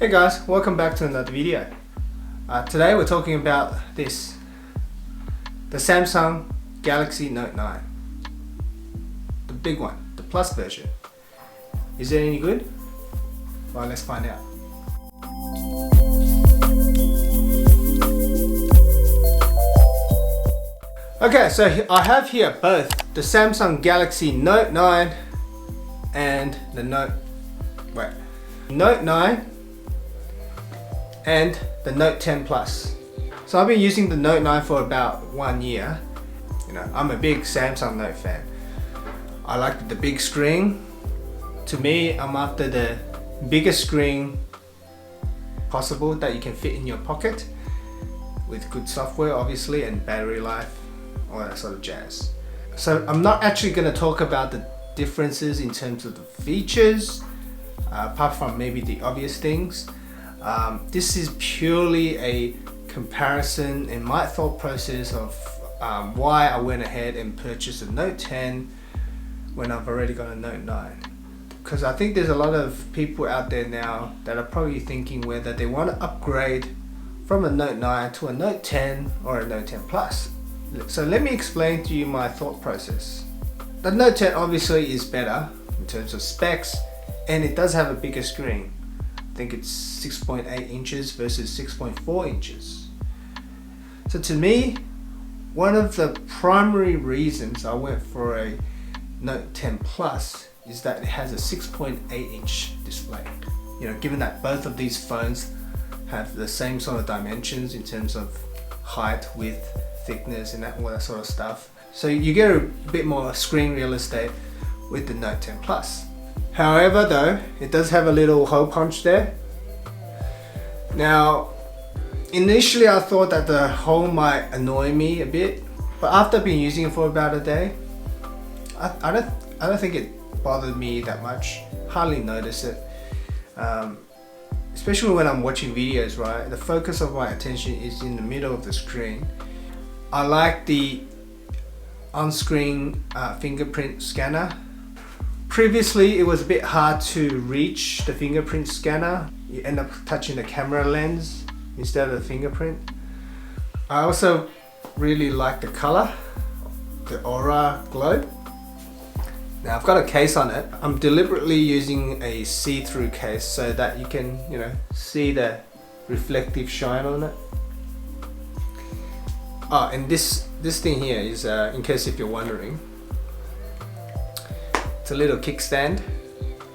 Hey guys, welcome back to another video. Today we're talking about the Samsung Galaxy Note 9. The big one, the Plus version. Is it any good? Well, let's find out. Okay, so I have here both the Samsung Galaxy Note 9 and the Note 9 and the Note 10 Plus. So I've been using the Note 9 for about 1 year. You know, I'm a big Samsung Note fan. I like the big screen. To me, I'm after the biggest screen possible that you can fit in your pocket with good software, obviously, and battery life, all that sort of jazz. So I'm not actually going to talk about the differences in terms of the features, apart from maybe the obvious things. This is purely a comparison in my thought process of why I went ahead and purchased a Note 10 when I've already got a Note 9. Because I think there's a lot of people out there now that are probably thinking whether they want to upgrade from a Note 9 to a Note 10 or a Note 10 Plus. So let me explain to you my thought process. The Note 10 obviously is better in terms of specs, and it does have a bigger screen. I think it's 6.8 inches versus 6.4 inches. So to me, one of the primary reasons I went for a Note 10 Plus is that it has a 6.8 inch display. You know, given that both of these phones have the same sort of dimensions in terms of height, width, thickness, and all that sort of stuff. So you get a bit more screen real estate with the Note 10 Plus. However though, it does have a little hole punch there. Now, initially I thought that the hole might annoy me a bit, but after been using it for about a day, I don't think it bothered me that much. Hardly notice it. Especially when I'm watching videos, right? The focus of my attention is in the middle of the screen. I like the on-screen fingerprint scanner. Previously, it was a bit hard to reach the fingerprint scanner. You end up touching the camera lens instead of the fingerprint. I also really like the color, the aura glow. Now I've got a case on it. I'm deliberately using a see-through case so that you can, you know, see the reflective shine on it. Oh, and this thing here is, in case if you're wondering, it's a little kickstand.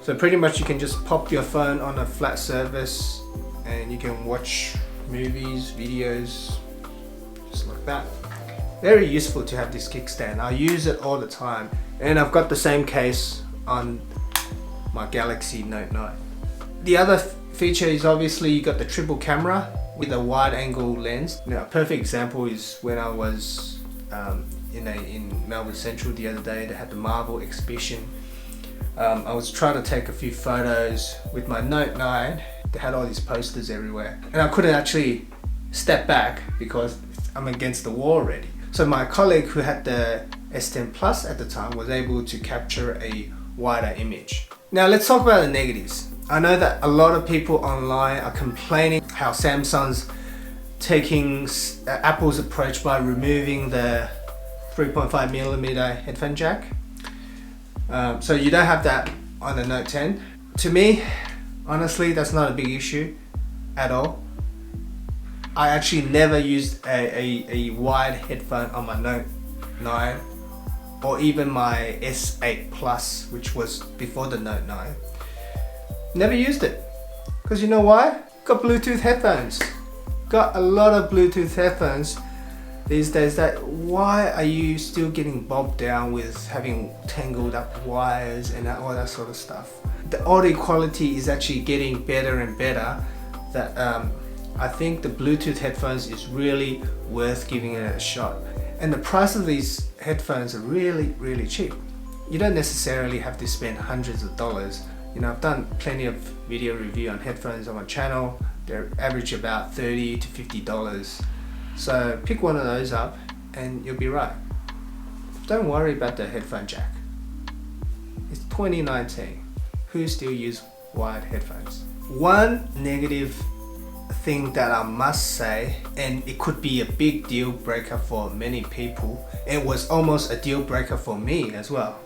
So pretty much you can just pop your phone on a flat surface and you can watch movies, videos, just like that. Very useful to have this kickstand. I use it all the time. And I've got the same case on my Galaxy Note 9. The other feature is obviously you got the triple camera with a wide angle lens. Now a perfect example is when I was in Melbourne Central the other day. They had the Marvel exhibition. I was trying to take a few photos with my Note 9. They had all these posters everywhere. And I couldn't actually step back because I'm against the wall already. So my colleague who had the S10 Plus at the time was able to capture a wider image. Now let's talk about the negatives. I know that a lot of people online are complaining how Samsung's taking Apple's approach by removing the 3.5mm headphone jack. So you don't have that on the Note 10. To me, honestly, that's not a big issue at all. I actually never used a wide headphone on my Note 9 or even my S8 Plus, which was before the Note 9. Never used it. Because you know why? Got Bluetooth headphones. Got a lot of Bluetooth headphones these days. That why are you still getting bogged down with having tangled up wires and all that sort of stuff? The audio quality is actually getting better and better. That I think the Bluetooth headphones is really worth giving it a shot. And the price of these headphones are really, really cheap. You don't necessarily have to spend hundreds of dollars. You know, I've done plenty of video review on headphones on my channel. They're average about $30 to $50. So pick one of those up and you'll be right. Don't worry about the headphone jack. It's 2019. Who still use wired headphones? one negative thing that I must say, and it could be a big deal breaker for many people, it was almost a deal breaker for me as well,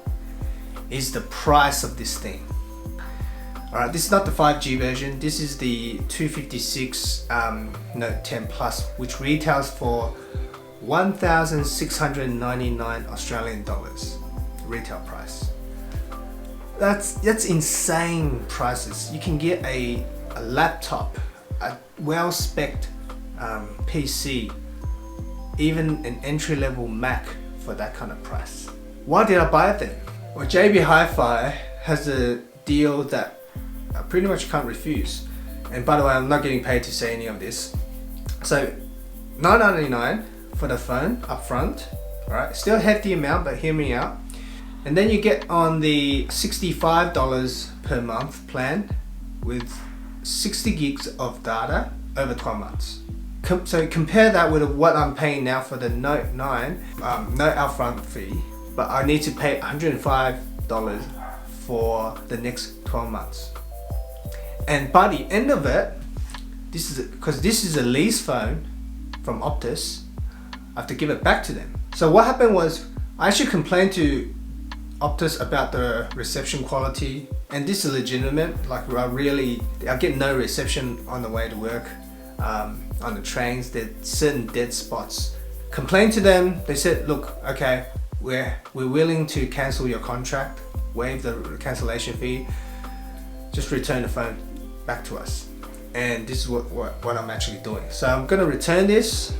is the price of this thing. Alright, this is not the 5G version, this is the 256 Note 10 Plus, which retails for 1,699 Australian dollars retail price. That's insane prices. You can get a laptop, a well-spec'd PC, even an entry-level Mac for that kind of price. Why did I buy it then? Well, JB Hi-Fi has a deal that I pretty much can't refuse. And by the way, I'm not getting paid to say any of this. So $9.99 for the phone up front. Alright, still a hefty amount, but hear me out. And then you get on the $65 per month plan with 60 gigs of data over 12 months. So compare that with what I'm paying now for the Note 9, no upfront fee, but I need to pay $105 for the next 12 months. And by the end of it, because this is a lease phone from Optus, I have to give it back to them. So what happened was, I actually complained to Optus about the reception quality, and this is legitimate. Like I get no reception on the way to work, on the trains. There's certain dead spots. Complained to them. They said, look, okay, we're willing to cancel your contract, waive the cancellation fee, just return the phone back to us. And this is what I'm actually doing. So I'm gonna return this,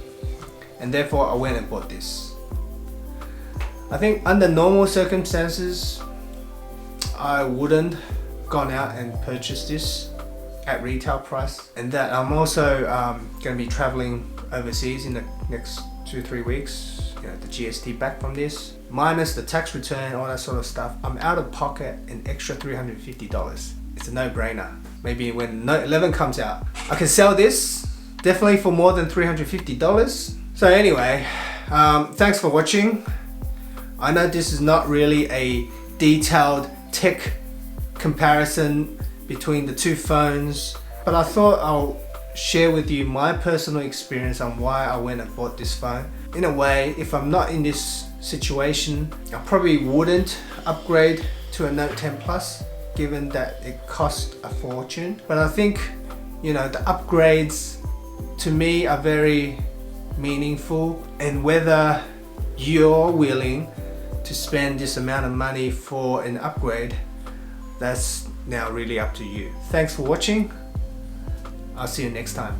and therefore I went and bought this. I think under normal circumstances, I wouldn't gone out and purchased this at retail price, and that I'm also going to be traveling overseas in the next 2-3 weeks. You know, the GST back from this, minus the tax return, all that sort of stuff. I'm out of pocket an extra $350. It's a no-brainer. Maybe when Note 11 comes out, I can sell this definitely for more than $350. So anyway, thanks for watching. I know this is not really a detailed tech comparison between the two phones, but I thought I'll share with you my personal experience on why I went and bought this phone. In a way, if I'm not in this situation, I probably wouldn't upgrade to a Note 10 Plus, given that it costs a fortune. But I think, you know, the upgrades to me are very meaningful, and whether you're willing to spend this amount of money for an upgrade, that's now really up to you. Thanks for watching. I'll see you next time.